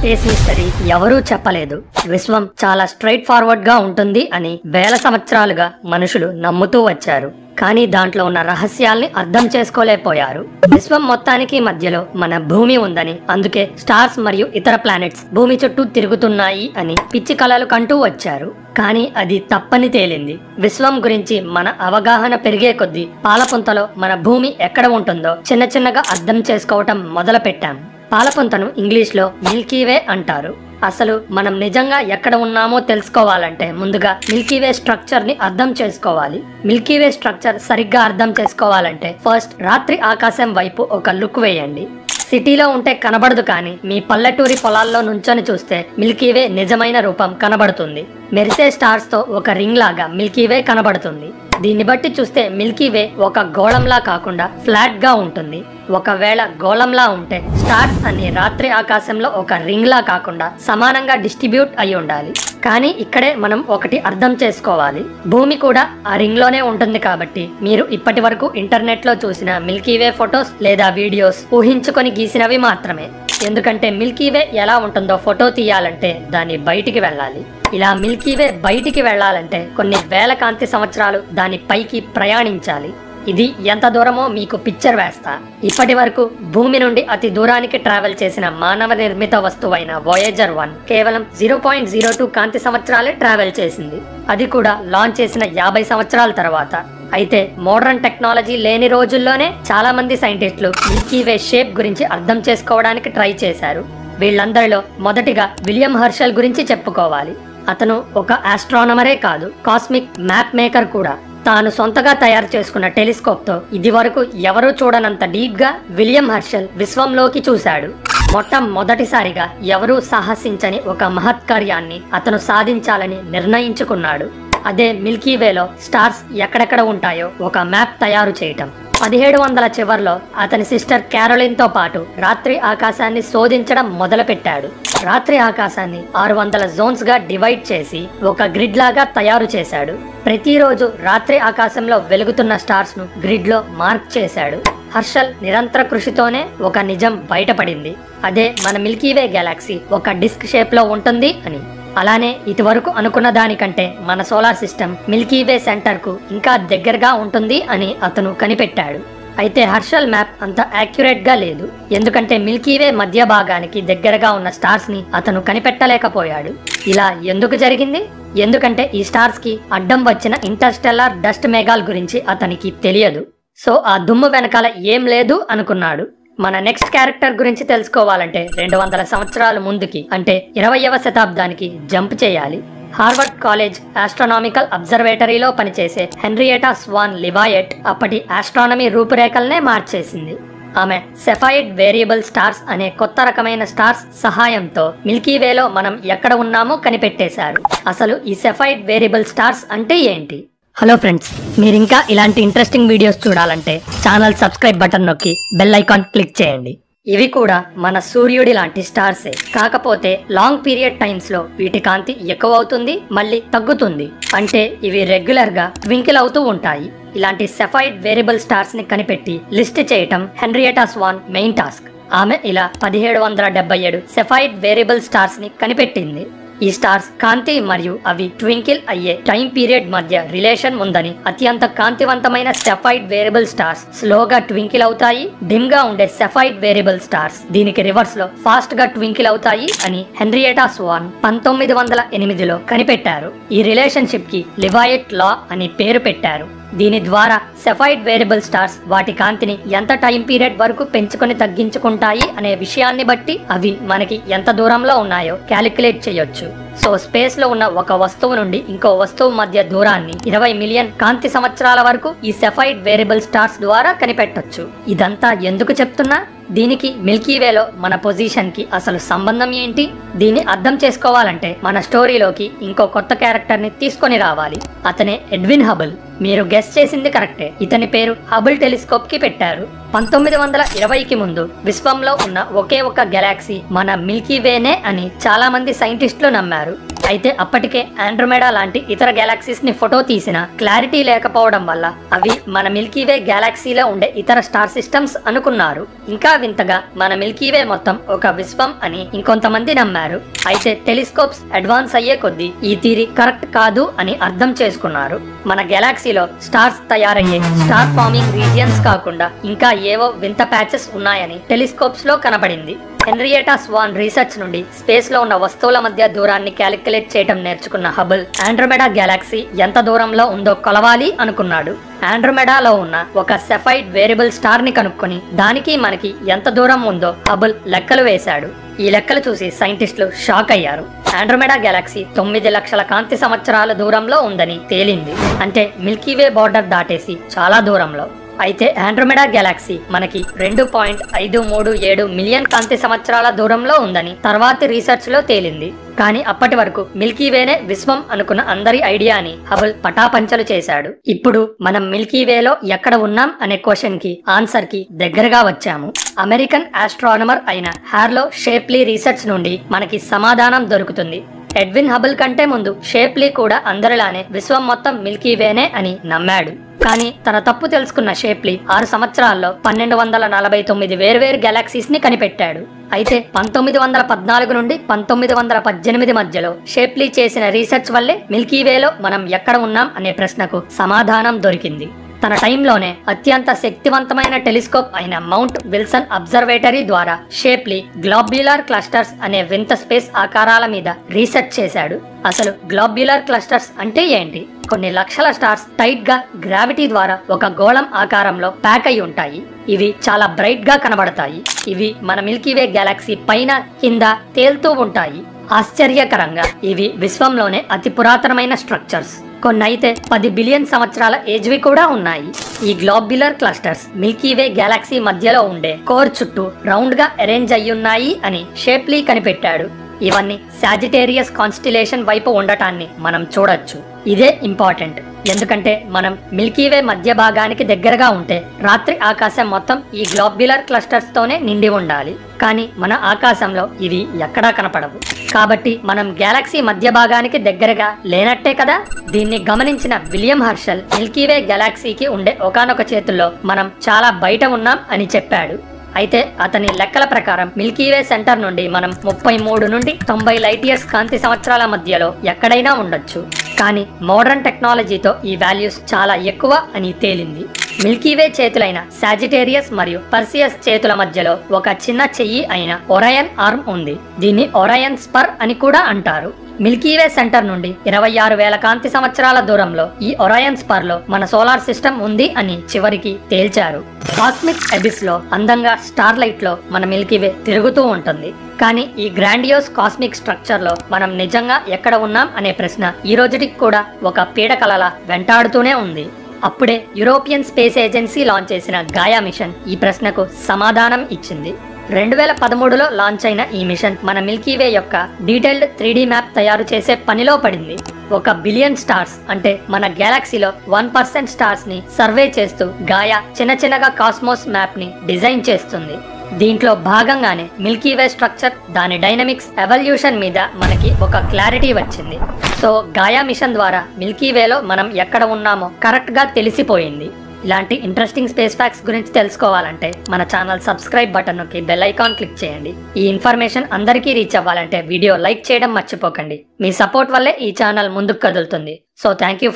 Space mystery ఎవరూ చెప్పలేదు. విశ్వం చాలా స్ట్రైట్ ఫార్వర్డ్ గా ఉంటుంది అని వేల సంవత్సరాలుగా మనుషులు నమ్ముతూ వచ్చారు. కానీ దాంట్లో ఉన్న రహస్యాల్ని అర్థం చేసుకోలేకపోయారు. విశ్వం మొత్తానికి మధ్యలో మన భూమి ఉందని, అందుకే స్టార్స్ మరియు ఇతర ప్లానెట్స్ భూమి చుట్టూ తిరుగుతున్నాయి అని పిచ్చి కలలు కంటూ వచ్చారు. కానీ అది తప్పని తేలింది. విశ్వం గురించి మన అవగాహన పెరిగే కొద్దీ పాలపుంతలో మన భూమి ఎక్కడ ఉంటుందో చిన్న చిన్నగా అర్థం చేసుకోవటం మొదలు పెట్టాం. పాలపుంతను ఇంగ్లీష్ లో మిల్కీవే అంటారు. అసలు మనం నిజంగా ఎక్కడ ఉన్నామో తెలుసుకోవాలంటే ముందుగా మిల్కీవే స్ట్రక్చర్ ని అర్థం చేసుకోవాలి. మిల్కీవే స్ట్రక్చర్ సరిగ్గా అర్థం చేసుకోవాలంటే ఫస్ట్ రాత్రి ఆకాశం వైపు ఒక లుక్ వేయండి. సిటీలో ఉంటే కనబడదు, కానీ మీ పల్లెటూరి పొలాల్లో నుంచొని చూస్తే మిల్కీవే నిజమైన రూపం కనబడుతుంది. మెరిసే స్టార్స్ తో ఒక రింగ్ లాగా మిల్కీవే కనబడుతుంది. దీన్ని బట్టి చూస్తే మిల్కీవే ఒక గోళంలా కాకుండా ఫ్లాట్ గా ఉంటుంది. ఒకవేళ గోళంలా ఉంటే స్టార్స్ అన్ని రాత్రి ఆకాశంలో ఒక రింగ్ లా కాకుండా సమానంగా డిస్ట్రిబ్యూట్ అయి ఉండాలి. కానీ ఇక్కడే మనం ఒకటి అర్థం చేసుకోవాలి. భూమి కూడా ఆ రింగ్ లోనే ఉంటుంది. కాబట్టి మీరు ఇప్పటి వరకు ఇంటర్నెట్ లో చూసిన మిల్కీవే ఫొటోస్ లేదా వీడియోస్ ఊహించుకొని గీసినవి మాత్రమే. ఎందుకంటే మిల్కీవే ఎలా ఉంటుందో ఫోటో తీయాలంటే దాని బయటికి వెళ్ళాలి. ఇలా మిల్కీవే బయటికి వెళ్లాలంటే కొన్ని వేల కాంతి సంవత్సరాలు దాని పైకి ప్రయాణించాలి. ఇది ఎంత దూరమో మీకు పిక్చర్ వేస్తా. ఇప్పటి వరకు భూమి నుండి అతి దూరానికి ట్రావెల్ చేసిన మానవ నిర్మిత వస్తువైన వోయేజర్ 1 కేవలం 0.02 కాంతి సంవత్సరాలే ట్రావెల్ చేసింది. అది కూడా లాంచ్ చేసిన 50 సంవత్సరాల తర్వాత. అయితే మోడర్న్ టెక్నాలజీ లేని రోజుల్లోనే చాలా మంది సైంటిస్టులు మిల్కీవే షేప్ గురించి అర్థం చేసుకోవడానికి ట్రై చేశారు. వీళ్ళందరిలో మొదటిగా విలియం హర్షల్ గురించి చెప్పుకోవాలి. అతను ఒక ఆస్ట్రానమరే కాదు, కాస్మిక్ మ్యాప్ మేకర్ కూడా. తాను సొంతగా తయారు చేసుకున్న టెలిస్కోప్ తో ఇది వరకు ఎవరూ చూడనంత డీప్ గా విలియం హర్షల్ విశ్వంలోకి చూశాడు. మొట్టమొదటిసారిగా ఎవరూ సాహసించని ఒక మహత్కార్యాన్ని అతను సాధించాలని నిర్ణయించుకున్నాడు. అదే మిల్కీవేలో స్టార్స్ ఎక్కడెక్కడ ఉంటాయో ఒక మ్యాప్ తయారు చేయటం. 1700 చివర్లో అతని సిస్టర్ క్యారోలిన్ తో పాటు రాత్రి ఆకాశాన్ని శోధించడం మొదలుపెట్టాడు. రాత్రి ఆకాశాన్ని 600 జోన్స్ గా డివైడ్ చేసి ఒక గ్రిడ్ లాగా తయారు చేశాడు. ప్రతిరోజు రాత్రి ఆకాశంలో వెలుగుతున్న స్టార్స్ ను గ్రిడ్ లో మార్క్ చేశాడు. హర్షల్ నిరంతర కృషితోనే ఒక నిజం బయటపడింది. అదే మన మిల్కీవే గెలాక్సీ ఒక డిస్క్ షేప్ లో ఉంటుంది అని. అలానే ఇదివరకు అనుకున్న దానికంటే మన సోలార్ సిస్టమ్ మిల్కీవే సెంటర్ కు ఇంకా దగ్గరగా ఉంటుంది అని అతను కనిపెట్టాడు. అయితే హర్షల్ మ్యాప్ అంత యాక్యురేట్ గా లేదు. ఎందుకంటే మిల్కీవే మధ్య భాగానికి దగ్గరగా ఉన్న స్టార్స్ ని అతను కనిపెట్టలేకపోయాడు. ఇలా ఎందుకు జరిగింది? ఎందుకంటే ఈ స్టార్స్ కి అడ్డం వచ్చిన ఇంటర్స్టెల్లార్ డస్ట్ మేఘాల గురించి అతనికి తెలియదు. సో ఆ దుమ్ము వెనకాల ఏం లేదు అనుకున్నాడు. మన నెక్స్ట్ క్యారెక్టర్ గురించి తెలుసుకోవాలంటే 200 సంవత్సరాల ముందుకి, అంటే 20వ శతాబ్దానికి జంప్ చేయాలి. హార్వర్డ్ కాలేజ్ ఆస్ట్రానామికల్ అబ్జర్వేటరీలో పనిచేసే హెన్రియేటా స్వాన్ లివాయెట్ అప్పటి ఆస్ట్రానమీ రూపురేఖలనే మార్చేసింది. ఆమె సెఫాయిడ్ వేరియబుల్ స్టార్స్ అనే కొత్త రకమైన స్టార్స్ సహాయంతో మిల్కీవేలో మనం ఎక్కడ ఉన్నామో కనిపెట్టేశారు. అసలు ఈ సెఫాయిడ్ వేరియబుల్ స్టార్స్ అంటే ఏంటి? హలో ఫ్రెండ్స్, మీరింకా ఇలాంటి ఇంట్రెస్టింగ్ వీడియోస్ చూడాలంటే ఛానల్ సబ్స్క్రైబ్ బటన్ నొక్కి బెల్ ఐకాన్ క్లిక్ చేయండి. ఇవి కూడా మన సూర్యుడి లాంటి స్టార్సే. కాకపోతే లాంగ్ పీరియడ్ టైమ్స్ లో వీటి కాంతి ఎక్కువ అవుతుంది, మళ్ళీ తగ్గుతుంది. అంటే ఇవి రెగ్యులర్ గా ట్వింకిల్ అవుతూ ఉంటాయి. ఇలాంటి సెఫాయిడ్ వేరియబుల్ స్టార్స్ ని కనిపెట్టి లిస్ట్ చేయటం హెన్రియేటా స్వాన్ మెయిన్ టాస్క్. ఆమె ఇలా 1777 సెఫాయిడ్ వేరియబుల్ స్టార్స్ ని కనిపెట్టింది. ఈ స్టార్స్ కాంతి మరియు అవి ట్వింకిల్ అయ్యే టైం పీరియడ్ మధ్య రిలేషన్ ఉందని, అత్యంత కాంతివంతమైన సెఫాయిడ్ వేరియబుల్ స్టార్స్ స్లోగా ట్వింకిల్ అవుతాయి, డిమ్ గా ఉండే సెఫాయిడ్ వేరియబుల్ స్టార్స్ దీనికి రివర్స్ లో ఫాస్ట్ గా ట్వింకిల్ అవుతాయి అని హెన్రియేటా స్వాన్ 1908లో కనిపెట్టారు. ఈ రిలేషన్షిప్ కి లివాయెట్ లా అని పేరు పెట్టారు. దీని ద్వారా సెఫాయిడ్ వేరియబుల్ స్టార్స్ వాటి కాంతిని ఎంత టైం పీరియడ్ వరకు పెంచుకొని తగ్గించుకుంటాయి అనే విషయాన్ని బట్టి అవి మనకి ఎంత దూరంలో ఉన్నాయో క్యాలిక్యులేట్ చేయొచ్చు. సో స్పేస్ లో ఉన్న ఒక వస్తువు నుండి ఇంకో వస్తువు మధ్య దూరాన్ని 20 మిలియన్ కాంతి సంవత్సరాల వరకు ఈ సెఫాయిడ్ వేరియబుల్ స్టార్స్ ద్వారా కనిపెట్టొచ్చు. ఇదంతా ఎందుకు చెప్తున్నా? దీనికి మిల్కీవేలో మన పొజిషన్ కి అసలు సంబంధం ఏంటి? దీన్ని అర్థం చేసుకోవాలంటే మన స్టోరీలోకి ఇంకో కొత్త క్యారెక్టర్ ని తీసుకొని రావాలి. అతనే ఎడ్విన్ హబుల్. మీరు గెస్ చేసింది కరెక్టే. ఇతని పేరు హబుల్ టెలిస్కోప్ కి పెట్టారు. 1920కి ముందు విశ్వంలో ఉన్న ఒకే ఒక గెలాక్సీ మన మిల్కీవేనే అని చాలా మంది సైంటిస్టులు నమ్మారు. అనుకున్నారు. అయితే అప్పటికే ఆండ్రోమెడా లాంటి ఇతర గెలాక్సీస్ ని ఫోటో తీసిన క్లారిటీ లేకపోవడం వల్ల అవి మన మిల్కీవే గెలాక్సీలో ఉండే ఇతర స్టార్ సిస్టమ్స్ అనుకున్నారు. ఇంకా వింతగా మన మిల్కీవే మొత్తం ఒక విశ్వం అని ఇంకొంతమంది నమ్మారు. అయితే టెలిస్కోప్స్ అడ్వాన్స్ అయ్యే కొద్దీ ఈ థియరీ కరెక్ట్ కాదు అని అర్థం చేసుకున్నారు. మన గెలాక్సీలో స్టార్స్ తయారయ్యే స్టార్ ఫార్మింగ్ రీజియన్స్ కాకుండా ఇంకా ఏవో వింత ప్యాచెస్ ఉన్నాయని టెలిస్కోప్స్ లో కనబడింది. హెన్రియేటా స్వాన్ రీసెర్చ్ నుండి స్పేస్ లో ఉన్న వస్తువుల మధ్య దూరాన్ని క్యాలిక్యులేట్ చేయడం నేర్చుకున్న హబుల్ ఆండ్రోమెడా గెలాక్సీ ఎంత దూరంలో ఉందో కొలవాలి అనుకున్నాడు. ఆండ్రోమెడాలో ఉన్న ఒక సెఫైడ్ వేరియబుల్ స్టార్ ని కనుక్కొని దానికి మనకి ఎంత దూరం ఉందో హబుల్ లెక్కలు వేశాడు. ఈ లెక్కలు చూసి సైంటిస్టులు షాక్ అయ్యారు. ఆండ్రోమెడా గెలాక్సీ 9 లక్షల కాంతి సంవత్సరాల దూరంలో ఉందని తేలింది. అంటే మిల్కీవే బోర్డర్ దాటేసి చాలా దూరంలో. అయితే ఆండ్రోమెడా గెలాక్సీ మనకి 2.537 మిలియన్ కాంతి సంవత్సరాల దూరంలో ఉందని తర్వాతి రీసెర్చ్ లో తేలింది. కానీ అప్పటి వరకు మిల్కీవేనే విశ్వం అనుకున్న అందరి ఐడియాని హబుల్ పటాపంచలు చేశాడు. ఇప్పుడు మనం మిల్కీవేలో ఎక్కడ ఉన్నాం అనే క్వశ్చన్ కి ఆన్సర్ కి దగ్గరగా వచ్చాము. అమెరికన్ ఆస్ట్రానమర్ అయిన హార్లో షేప్లీ రీసెర్చ్ నుండి మనకి సమాధానం దొరుకుతుంది. ఎడ్విన్ హబుల్ కంటే ముందు షేప్లీ కూడా అందరిలానే విశ్వం మొత్తం మిల్కీవేనే అని నమ్మాడు. కానీ తన తప్పు తెలుసుకున్న షేప్లీ 6 సంవత్సరాల్లో 1249 వేర్వేరు గెలాక్సీస్ ని కనిపెట్టాడు. అయితే 1914 నుండి 1918 మధ్యలో షేప్లీ చేసిన రీసెర్చ్ వల్లే మిల్కీవేలో మనం ఎక్కడ ఉన్నాం అనే ప్రశ్నకు సమాధానం దొరికింది. తన టైంలోనే అత్యంత శక్తివంతమైన టెలిస్కోప్ అయిన మౌంట్ విల్సన్ అబ్జర్వేటరీ ద్వారా షేప్లీ గ్లోబ్యులర్ క్లస్టర్స్ అనే వింత స్పేస్ ఆకారాల మీద రీసెర్చ్ చేశాడు. అసలు గ్లోబ్యులర్ క్లస్టర్స్ అంటే ఏంటి? కొన్ని లక్షల స్టార్స్ టైట్ గా గ్రావిటీ ద్వారా ఒక గోళం ఆకారంలో ప్యాక్ అయి ఉంటాయి. ఇవి చాలా బ్రైట్ గా కనబడతాయి. ఇవి మన మిల్కీవే గెలాక్సీ పైన కింద తేలుతూ ఉంటాయి. ఆశ్చర్యకరంగా ఇవి విశ్వంలోనే అతి పురాతనమైన స్ట్రక్చర్స్. కొన్నైతే 10 బిలియన్ సంవత్సరాల ఏజ్వి కూడా ఉన్నాయి. ఈ గ్లోబ్యులర్ క్లస్టర్స్ మిల్కీవే గెలాక్సీ మధ్యలో ఉండే కోర్ చుట్టూ రౌండ్ గా అరేంజ్ అయ్యున్నాయి అని షేప్లీ కనిపెట్టాడు. ఇవన్నీ సాజిటేరియస్ కాన్స్టిలేషన్ వైపు ఉండటాన్ని మనం చూడొచ్చు. ఇదే ఇంపార్టెంట్. ఎందుకంటే మనం మిల్కీవే మధ్య భాగానికి దగ్గరగా ఉంటే రాత్రి ఆకాశం మొత్తం ఈ గ్లోబ్యులర్ క్లస్టర్స్ తోనే నిండి ఉండాలి. కానీ మన ఆకాశంలో ఇవి ఎక్కడా కనపడవు. కాబట్టి మనం గెలాక్సీ మధ్య భాగానికి దగ్గరగా లేనట్టే కదా. దీన్ని గమనించిన విలియం హర్షల్ మిల్కీవే గెలాక్సీకి ఉండే ఒకానొక చేతుల్లో మనం చాలా బయట ఉన్నాం అని చెప్పాడు. అయితే అతని లెక్కల ప్రకారం మిల్కీవే సెంటర్ నుండి మనం 33 నుండి 90 లైట్ ఇయర్స్ కాంతి సంవత్సరాల మధ్యలో ఎక్కడైనా ఉండొచ్చు. కానీ మోడర్న్ టెక్నాలజీతో ఈ వాల్యూస్ చాలా ఎక్కువ అని తేలింది. మిల్కీవే చేతులైన సాజిటేరియస్ మరియు పర్సియస్ చేతుల మధ్యలో ఒక చిన్న చెయ్యి అయిన ఒరయన్ ఆర్మ్ ఉంది. దీన్ని ఒరయన్ స్పర్ అని కూడా అంటారు. మిల్కీవే సెంటర్ నుండి 26,000 కాంతి సంవత్సరాల దూరంలో ఈ ఒరయన్ స్పర్ లో మన సోలార్ సిస్టమ్ ఉంది అని చివరికి తేల్చారు. కాస్మిక్ ఎబిస్ లో అందంగా స్టార్ లైట్ లో మన మిల్కీవే తిరుగుతూ ఉంటుంది. కానీ ఈ గ్రాండియోస్ కాస్మిక్ స్ట్రక్చర్ లో మనం నిజంగా ఎక్కడ ఉన్నాం అనే ప్రశ్న ఈ రోజుకి కూడా ఒక పీడకలలా వెంటాడుతూనే ఉంది. అప్పుడే యూరోపియన్ స్పేస్ ఏజెన్సీ లాంచ్ చేసిన గాయా మిషన్ ఈ ప్రశ్నకు సమాధానం ఇచ్చింది. 2013లో లాంచ్ అయిన ఈ మిషన్ మన మిల్కీవే యొక్క డీటెయిల్డ్ 3D మ్యాప్ తయారు చేసే పనిలో పడింది. 1 బిలియన్ స్టార్స్ అంటే మన గెలాక్సీలో 1% స్టార్స్ ని సర్వే చేస్తూ గాయా చిన్నగా కాస్మోస్ మ్యాప్ ని డిజైన్ చేస్తుంది. దీంట్లో భాగంగానే మిల్కీవే స్ట్రక్చర్, దాని డైనమిక్స్, ఎవల్యూషన్ మీద మనకి ఒక క్లారిటీ వచ్చింది. సో గాయా మిషన్ ద్వారా మిల్కీవేలో మనం ఎక్కడ ఉన్నామో కరెక్ట్ గా తెలిసిపోయింది. ఇలాంటి ఇంట్రెస్టింగ్ స్పేస్ ఫ్యాక్ట్స్ గురించి తెలుసుకోవాలంటే మన ఛానల్ సబ్స్క్రైబ్ బటన్ నొక్కి బెల్ ఐకాన్ క్లిక్ చేయండి. ఈ ఇన్ఫర్మేషన్ అందరికీ రీచ్ అవ్వాలంటే వీడియో లైక్ చేయడం మర్చిపోకండి. మీ సపోర్ట్ వల్లే ఈ ఛానల్ ముందుకు కదులుతుంది. So thank you for